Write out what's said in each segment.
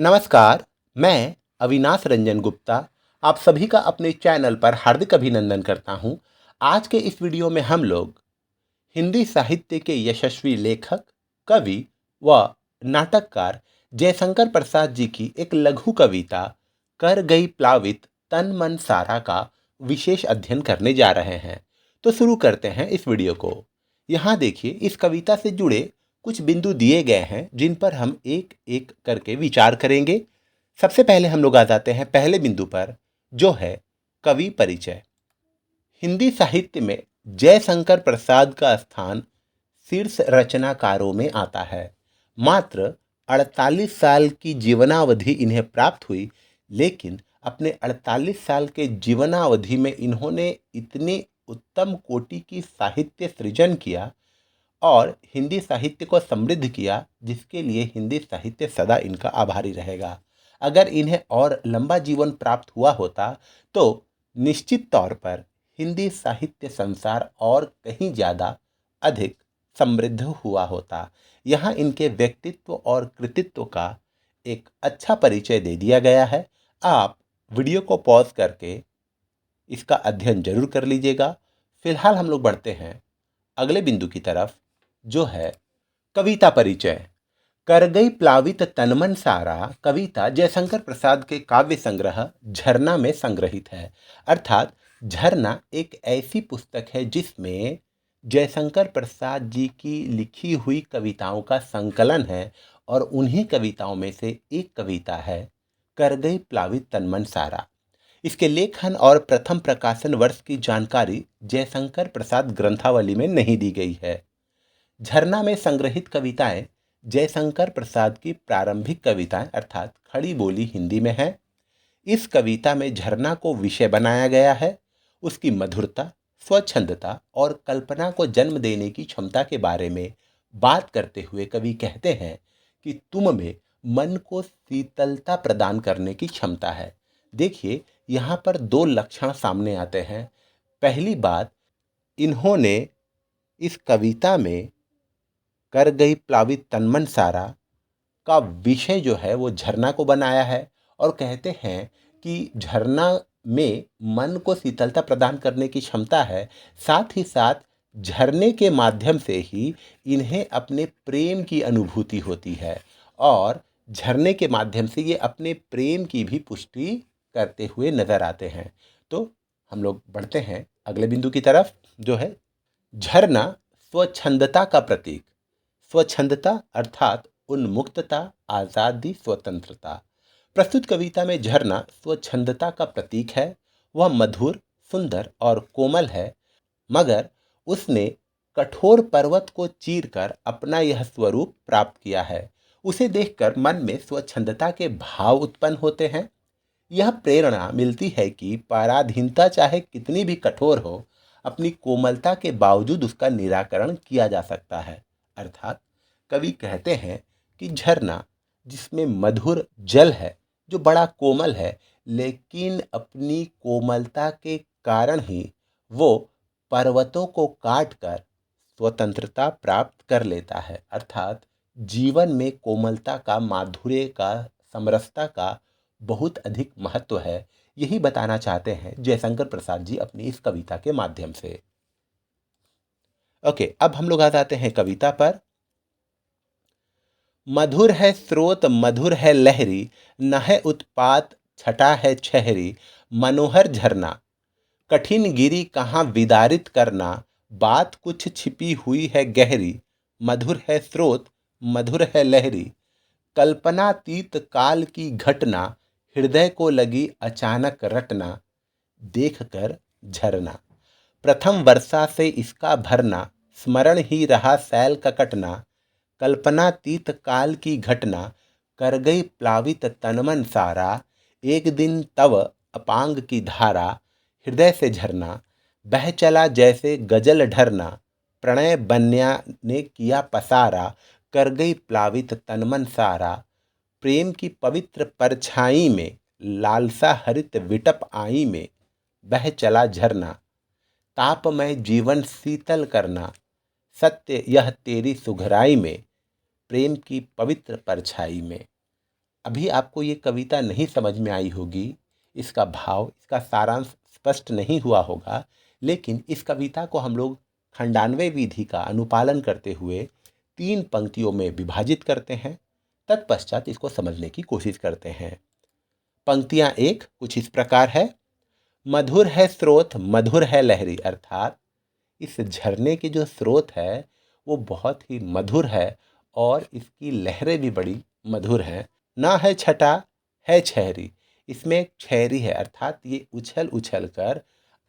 नमस्कार। मैं अविनाश रंजन गुप्ता आप सभी का अपने चैनल पर हार्दिक अभिनंदन करता हूं। आज के इस वीडियो में हम लोग हिंदी साहित्य के यशस्वी लेखक, कवि व नाटककार जयशंकर प्रसाद जी की एक लघु कविता कर गई प्लावित तन मन सारा का विशेष अध्ययन करने जा रहे हैं। तो शुरू करते हैं इस वीडियो को। यहाँ देखिए, इस कविता से जुड़े कुछ बिंदु दिए गए हैं जिन पर हम एक एक करके विचार करेंगे। सबसे पहले हम लोग आ जाते हैं पहले बिंदु पर, जो है कवि परिचय। हिंदी साहित्य में जयशंकर प्रसाद का स्थान शीर्ष रचनाकारों में आता है। मात्र 48 साल की जीवनावधि इन्हें प्राप्त हुई, लेकिन अपने 48 साल के जीवनावधि में इन्होंने इतनी उत्तम कोटि की साहित्य सृजन किया और हिंदी साहित्य को समृद्ध किया, जिसके लिए हिंदी साहित्य सदा इनका आभारी रहेगा। अगर इन्हें और लंबा जीवन प्राप्त हुआ होता तो निश्चित तौर पर हिंदी साहित्य संसार और कहीं ज़्यादा अधिक समृद्ध हुआ होता। यहाँ इनके व्यक्तित्व और कृतित्व का एक अच्छा परिचय दे दिया गया है। आप वीडियो को पॉज करके इसका अध्ययन जरूर कर लीजिएगा। फिलहाल हम लोग बढ़ते हैं अगले बिंदु की तरफ, जो है कविता परिचय। कर गई प्लावित तनमन सारा कविता जयशंकर प्रसाद के काव्य संग्रह झरना में संग्रहित है। अर्थात झरना एक ऐसी पुस्तक है जिसमें जयशंकर प्रसाद जी की लिखी हुई कविताओं का संकलन है और उन्हीं कविताओं में से एक कविता है कर गई प्लावित तनमन सारा। इसके लेखन और प्रथम प्रकाशन वर्ष की जानकारी जयशंकर प्रसाद ग्रंथावली में नहीं दी गई है। झरना में संग्रहित कविताएं जयशंकर प्रसाद की प्रारंभिक कविताएं अर्थात खड़ी बोली हिंदी में है। इस कविता में झरना को विषय बनाया गया है। उसकी मधुरता, स्वच्छंदता और कल्पना को जन्म देने की क्षमता के बारे में बात करते हुए कवि कहते हैं कि तुम में मन को शीतलता प्रदान करने की क्षमता है। देखिए, यहाँ पर दो लक्षण सामने आते हैं। पहली बात, इन्होंने इस कविता में कर गई प्लावित तनमन सारा का विषय जो है वो झरना को बनाया है और कहते हैं कि झरना में मन को शीतलता प्रदान करने की क्षमता है। साथ ही साथ झरने के माध्यम से ही इन्हें अपने प्रेम की अनुभूति होती है और झरने के माध्यम से ये अपने प्रेम की भी पुष्टि करते हुए नजर आते हैं। तो हम लोग बढ़ते हैं अगले बिंदु की तरफ, जो है झरना स्वच्छंदता का प्रतीक। स्वच्छंदता अर्थात उन्मुक्तता, आज़ादी, स्वतंत्रता। प्रस्तुत कविता में झरना स्वच्छंदता का प्रतीक है। वह मधुर, सुंदर और कोमल है, मगर उसने कठोर पर्वत को चीरकर अपना यह स्वरूप प्राप्त किया है। उसे देखकर मन में स्वच्छंदता के भाव उत्पन्न होते हैं। यह प्रेरणा मिलती है कि पराधीनता चाहे कितनी भी कठोर हो, अपनी कोमलता के बावजूद उसका निराकरण किया जा सकता है। अर्थात कवि कहते हैं कि झरना जिसमें मधुर जल है, जो बड़ा कोमल है, लेकिन अपनी कोमलता के कारण ही वो पर्वतों को काट कर स्वतंत्रता प्राप्त कर लेता है। अर्थात जीवन में कोमलता का, माधुर्य का, समरसता का बहुत अधिक महत्व है। यही बताना चाहते हैं जयशंकर प्रसाद जी अपनी इस कविता के माध्यम से। ओके, अब हम लोग आ जाते हैं कविता पर। मधुर है स्रोत, मधुर है लहरी, न है उत्पात, छटा है छहरी। मनोहर झरना, कठिन गिरी कहाँ विदारित करना, बात कुछ छिपी हुई है गहरी। मधुर है स्रोत, मधुर है लहरी, कल्पनातीत काल की घटना, हृदय को लगी अचानक रटना, देख कर झरना। प्रथम वर्षा से इसका भरना, स्मरण ही रहा सैल का कटना। कल्पनातीत काल की घटना, कर गई प्लावित तनमन सारा। एक दिन तव अपांग की धारा, हृदय से झरना, बह चला जैसे गजल ढरना। प्रणय बन्या ने किया पसारा, कर गई प्लावित तनमन सारा। प्रेम की पवित्र परछाई में, लालसा हरित विटप आई में, बह चला झरना। तापमय जीवन शीतल करना, सत्य यह तेरी सुघराई में, प्रेम की पवित्र परछाई में। अभी आपको ये कविता नहीं समझ में आई होगी, इसका भाव, इसका सारांश स्पष्ट नहीं हुआ होगा, लेकिन इस कविता को हम लोग खंडान्वय विधि का अनुपालन करते हुए 3 पंक्तियों में विभाजित करते हैं, तत्पश्चात इसको समझने की कोशिश करते हैं। पंक्तियां 1 कुछ इस प्रकार है। मधुर है स्रोत मधुर है लहरी, अर्थात इस झरने की जो स्रोत है वो बहुत ही मधुर है और इसकी लहरें भी बड़ी मधुर हैं। ना है छटा है छहरी, इसमें एक छहरी है, अर्थात ये उछल उछल कर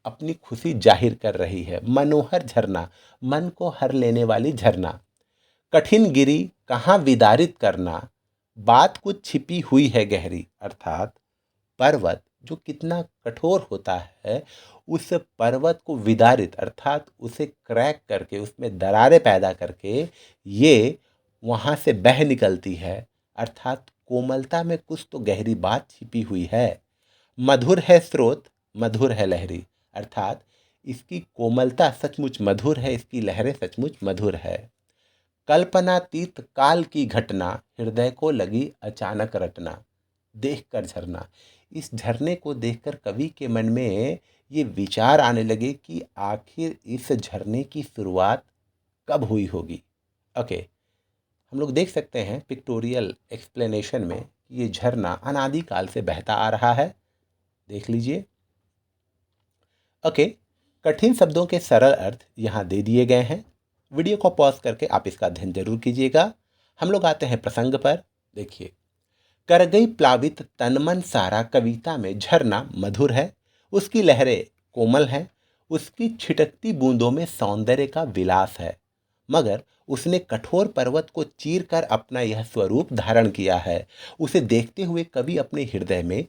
अपनी खुशी जाहिर कर रही है। मनोहर झरना, मन को हर लेने वाली झरना। कठिन गिरी कहाँ विदारित करना, बात कुछ छिपी हुई है गहरी, अर्थात पर्वत जो कितना कठोर होता है, उस पर्वत को विदारित अर्थात उसे क्रैक करके उसमें दरारें पैदा करके ये वहाँ से बह निकलती है, अर्थात कोमलता में कुछ तो गहरी बात छिपी हुई है। मधुर है स्रोत मधुर है लहरी, अर्थात इसकी कोमलता सचमुच मधुर है, इसकी लहरें सचमुच मधुर है। कल्पनातीत काल की घटना हृदय को लगी अचानक रटना, देखकर झरना। इस झरने को देखकर कवि के मन में ये विचार आने लगे कि आखिर इस झरने की शुरुआत कब हुई होगी। ओके, हम लोग देख सकते हैं पिक्टोरियल एक्सप्लेनेशन में कि ये झरना अनादिकाल से बहता आ रहा है। देख लीजिए। ओके, कठिन शब्दों के सरल अर्थ यहाँ दे दिए गए हैं। वीडियो को पॉज करके आप इसका अध्ययन जरूर कीजिएगा। हम लोग आते हैं प्रसंग पर। देखिए, कर गई प्लावित तन मन सारा, कविता में झरना मधुर है, उसकी लहरें कोमल हैं, उसकी छिटकती बूंदों में सौंदर्य का विलास है, मगर उसने कठोर पर्वत को चीर कर अपना यह स्वरूप धारण किया है। उसे देखते हुए कवि अपने हृदय में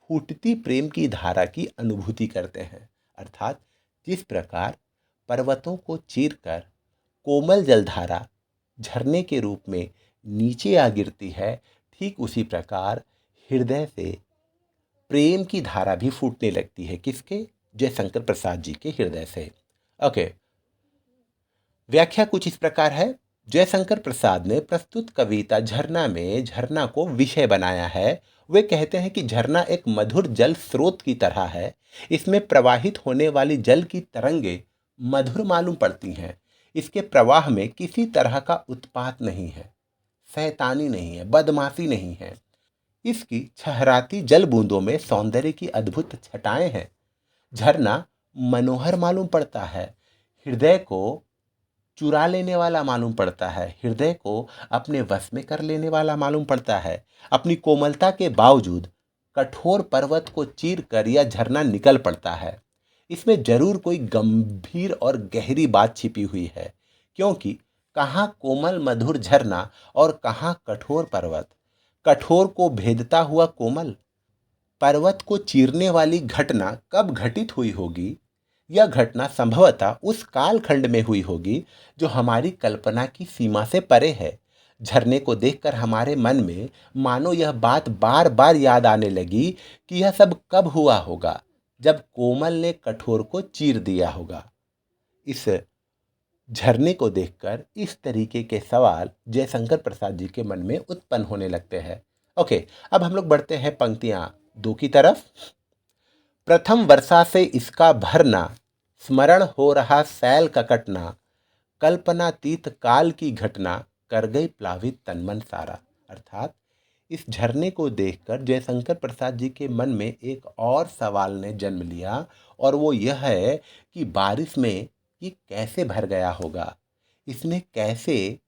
फूटती प्रेम की धारा की अनुभूति करते हैं, अर्थात जिस प्रकार पर्वतों को चीरकर कोमल जलधारा झरने के रूप में नीचे आ गिरती है, ठीक उसी प्रकार हृदय से प्रेम की धारा भी फूटने लगती है। किसके? जयशंकर प्रसाद जी के हृदय से। ओके, व्याख्या कुछ इस प्रकार है। जयशंकर प्रसाद ने प्रस्तुत कविता झरना में झरना को विषय बनाया है। वे कहते हैं कि झरना एक मधुर जल स्रोत की तरह है। इसमें प्रवाहित होने वाली जल की तरंगे मधुर मालूम पड़ती हैं। इसके प्रवाह में किसी तरह का उत्पात नहीं है, शैतानी नहीं है, बदमाशी नहीं है। इसकी छहराती जल बूंदों में सौंदर्य की अद्भुत छटाएं हैं। झरना मनोहर मालूम पड़ता है, हृदय को चुरा लेने वाला मालूम पड़ता है, हृदय को अपने वश में कर लेने वाला मालूम पड़ता है। अपनी कोमलता के बावजूद कठोर पर्वत को चीर कर यह झरना निकल पड़ता है। इसमें जरूर कोई गंभीर और गहरी बात छिपी हुई है, क्योंकि कहाँ कोमल मधुर झरना और कहाँ कठोर पर्वत। कठोर को भेदता हुआ कोमल, पर्वत को चीरने वाली घटना कब घटित हुई होगी? यह घटना संभवतः उस कालखंड में हुई होगी जो हमारी कल्पना की सीमा से परे है। झरने को देखकर हमारे मन में मानो यह बात बार बार याद आने लगी कि यह सब कब हुआ होगा, जब कोमल ने कठोर को चीर दिया होगा। इस झरने को देखकर इस तरीके के सवाल जयशंकर प्रसाद जी के मन में उत्पन्न होने लगते हैं। ओके, अब हम लोग बढ़ते हैं पंक्तियां 2 की तरफ। प्रथम वर्षा से इसका भरना, स्मरण हो रहा सैल का कटना, कल्पनातीत काल की घटना, कर गई प्लावित तन मन सारा। अर्थात इस झरने को देखकर जयशंकर प्रसाद जी के मन में एक और सवाल ने जन्म लिया, और वो यह है कि बारिश में ये कैसे भर गया होगा, इसने कैसे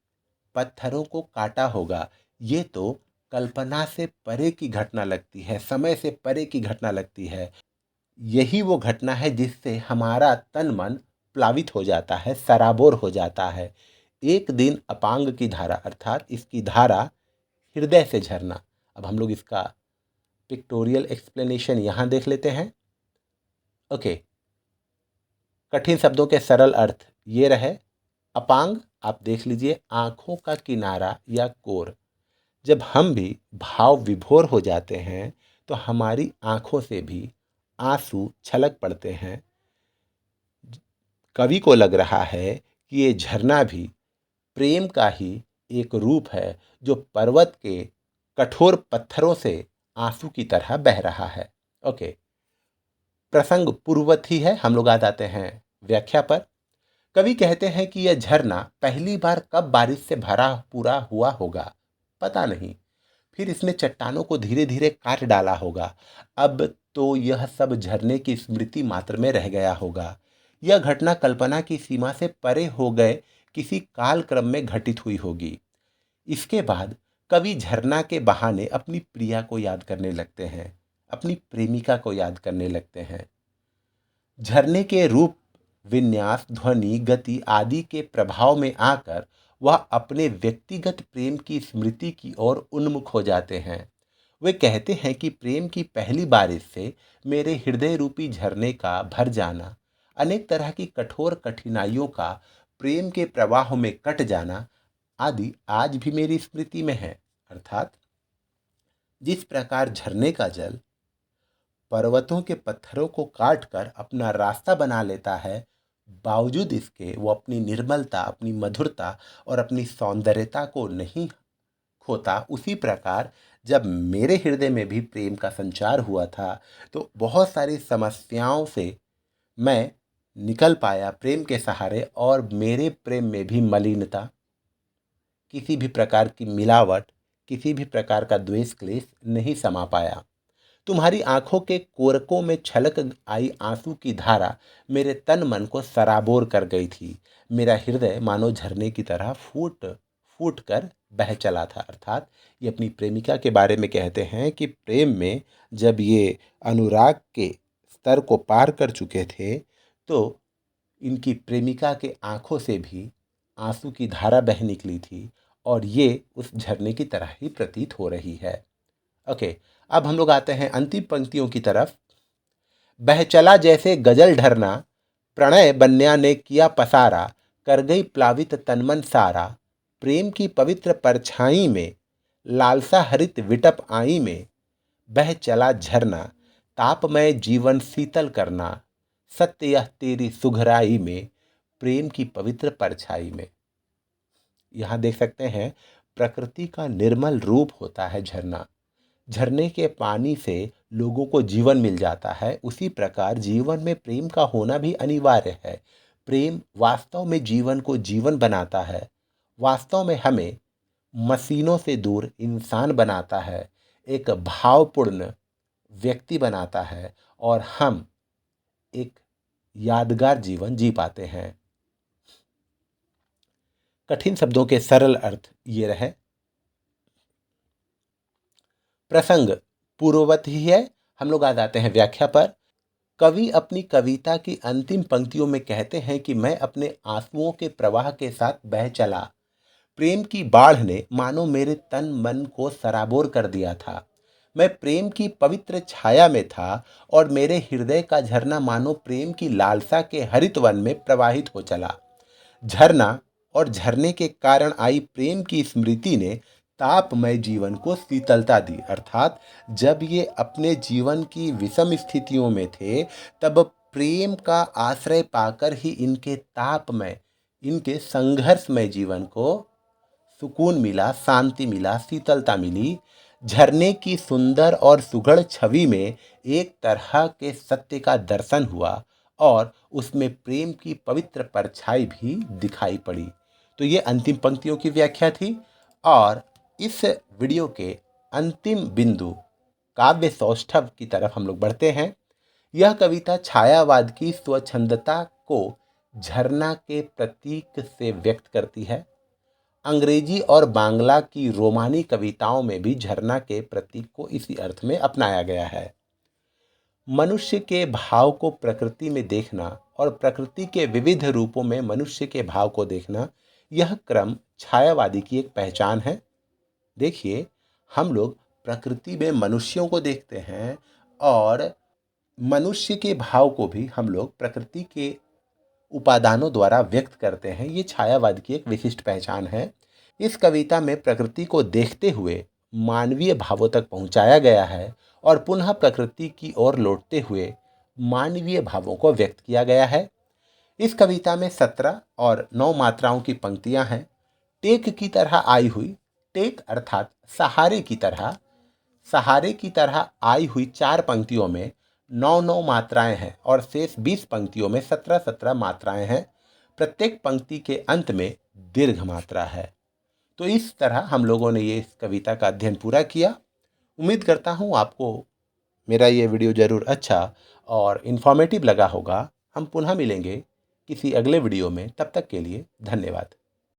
पत्थरों को काटा होगा। ये तो कल्पना से परे की घटना लगती है, समय से परे की घटना लगती है। यही वो घटना है जिससे हमारा तन मन प्लावित हो जाता है, सराबोर हो जाता है। एक दिन अपांग की धारा, अर्थात इसकी धारा हृदय से झरना। अब हम लोग इसका पिक्टोरियल एक्सप्लेनेशन यहाँ देख लेते हैं। ओके, कठिन शब्दों के सरल अर्थ ये रहे। अपांग आप देख लीजिए, आँखों का किनारा या कोर। जब हम भी भाव विभोर हो जाते हैं तो हमारी आँखों से भी आंसू छलक पड़ते हैं। कवि को लग रहा है कि ये झरना भी प्रेम का ही एक रूप है, जो पर्वत के कठोर पत्थरों से आंसू की तरह बह रहा है। ओके, प्रसंग पूर्ववत ही है। हम लोग आ जाते हैं व्याख्या पर। कवि कहते हैं कि यह झरना पहली बार कब बारिश से भरा पूरा हुआ होगा, पता नहीं। फिर इसने चट्टानों को धीरे धीरे काट डाला होगा। अब तो यह सब झरने की स्मृति मात्र में रह गया होगा। यह घटना कल्पना की सीमा से परे हो गए किसी काल क्रम में घटित हुई होगी। इसके बाद कवि झरना के बहाने अपनी प्रिया को याद करने लगते हैं, अपनी प्रेमिका को याद करने लगते हैं। झरने के रूप, विन्यास, ध्वनि, गति आदि के प्रभाव में आकर वह अपने व्यक्तिगत प्रेम की स्मृति की ओर उन्मुख हो जाते हैं। वे कहते हैं कि प्रेम की पहली बारिश से मेरे हृदय रूपी झरने का भर जाना, अनेक तरह की कठोर कठिनाइयों का प्रेम के प्रवाह में कट जाना आदि आज भी मेरी स्मृति में है। अर्थात जिस प्रकार झरने का जल पर्वतों के पत्थरों को काटकर अपना रास्ता बना लेता है, बावजूद इसके वो अपनी निर्मलता, अपनी मधुरता और अपनी सौंदर्यता को नहीं खोता, उसी प्रकार जब मेरे हृदय में भी प्रेम का संचार हुआ था तो बहुत सारी समस्याओं से मैं निकल पाया प्रेम के सहारे, और मेरे प्रेम में भी मलिनता, किसी भी प्रकार की मिलावट, किसी भी प्रकार का द्वेष क्लेश नहीं समा पाया। तुम्हारी आंखों के कोरकों में छलक आई आंसू की धारा मेरे तन मन को सराबोर कर गई थी। मेरा हृदय मानो झरने की तरह फूट फूट कर बह चला था। अर्थात ये अपनी प्रेमिका के बारे में कहते हैं कि प्रेम में जब ये अनुराग के स्तर को पार कर चुके थे तो इनकी प्रेमिका के आंखों से भी आंसू की धारा बह निकली थी, और ये उस झरने की तरह ही प्रतीत हो रही है। ओके, अब हम लोग आते हैं अंतिम पंक्तियों की तरफ। बह चला जैसे गजल ढरना, प्रणय बन्या ने किया पसारा, कर गई प्लावित तनमन सारा, प्रेम की पवित्र परछाई में, लालसा हरित विटप आई में, बह चला झरना, तापमय जीवन शीतल करना, सत्य यह तेरी सुघराई में, प्रेम की पवित्र परछाई में। यहाँ देख सकते हैं प्रकृति का निर्मल रूप होता है झरना। झरने के पानी से लोगों को जीवन मिल जाता है, उसी प्रकार जीवन में प्रेम का होना भी अनिवार्य है। प्रेम वास्तव में जीवन को जीवन बनाता है, वास्तव में हमें मशीनों से दूर इंसान बनाता है, एक भावपूर्ण व्यक्ति बनाता है, और हम एक यादगार जीवन जी पाते हैं। कठिन शब्दों के सरल अर्थ ये रहे। प्रसंग पूर्ववत ही है। हम लोग आ जाते हैं व्याख्या पर। कवि अपनी कविता की अंतिम पंक्तियों में कहते हैं कि मैं अपने आंसुओं के प्रवाह के साथ बह चला। प्रेम की बाढ़ ने मानो मेरे तन मन को सराबोर कर दिया था। मैं प्रेम की पवित्र छाया में था, और मेरे हृदय का झरना मानो प्रेम की लालसा के हरित वन में प्रवाहित हो चला। झरना और झरने के कारण आई प्रेम की स्मृति ने तापमय जीवन को शीतलता दी। अर्थात जब ये अपने जीवन की विषम स्थितियों में थे, तब प्रेम का आश्रय पाकर ही इनके तापमय, इनके संघर्षमय जीवन को सुकून मिला, शांति मिला, शीतलता मिली। झरने की सुंदर और सुघड़ छवि में एक तरह के सत्य का दर्शन हुआ, और उसमें प्रेम की पवित्र परछाई भी दिखाई पड़ी। तो ये अंतिम पंक्तियों की व्याख्या थी, और इस वीडियो के अंतिम बिंदु काव्य सौष्ठव की तरफ हम लोग बढ़ते हैं। यह कविता छायावाद की स्वच्छंदता को झरना के प्रतीक से व्यक्त करती है। अंग्रेजी और बांग्ला की रोमानी कविताओं में भी झरना के प्रतीक को इसी अर्थ में अपनाया गया है। मनुष्य के भाव को प्रकृति में देखना और प्रकृति के विविध रूपों में मनुष्य के भाव को देखना, यह क्रम छायावादी की एक पहचान है। देखिए, हम लोग प्रकृति में मनुष्यों को देखते हैं, और मनुष्य के भाव को भी हम लोग प्रकृति के उपादानों द्वारा व्यक्त करते हैं। ये छायावाद की एक विशिष्ट पहचान है। इस कविता में प्रकृति को देखते हुए मानवीय भावों तक पहुंचाया गया है, और पुनः प्रकृति की ओर लौटते हुए मानवीय भावों को व्यक्त किया गया है। इस कविता में 17 और 9 मात्राओं की पंक्तियां हैं। टेक की तरह आई हुई टेक अर्थात सहारे की तरह आई हुई 4 पंक्तियों में 9-9 मात्राएं हैं और शेष 20 पंक्तियों में 17-17 मात्राएं हैं। प्रत्येक पंक्ति के अंत में दीर्घ मात्रा है। तो इस तरह हम लोगों ने ये इस कविता का अध्ययन पूरा किया। उम्मीद करता हूँ आपको मेरा ये वीडियो ज़रूर अच्छा और इन्फॉर्मेटिव लगा होगा। हम पुनः मिलेंगे किसी अगले वीडियो में। तब तक के लिए धन्यवाद।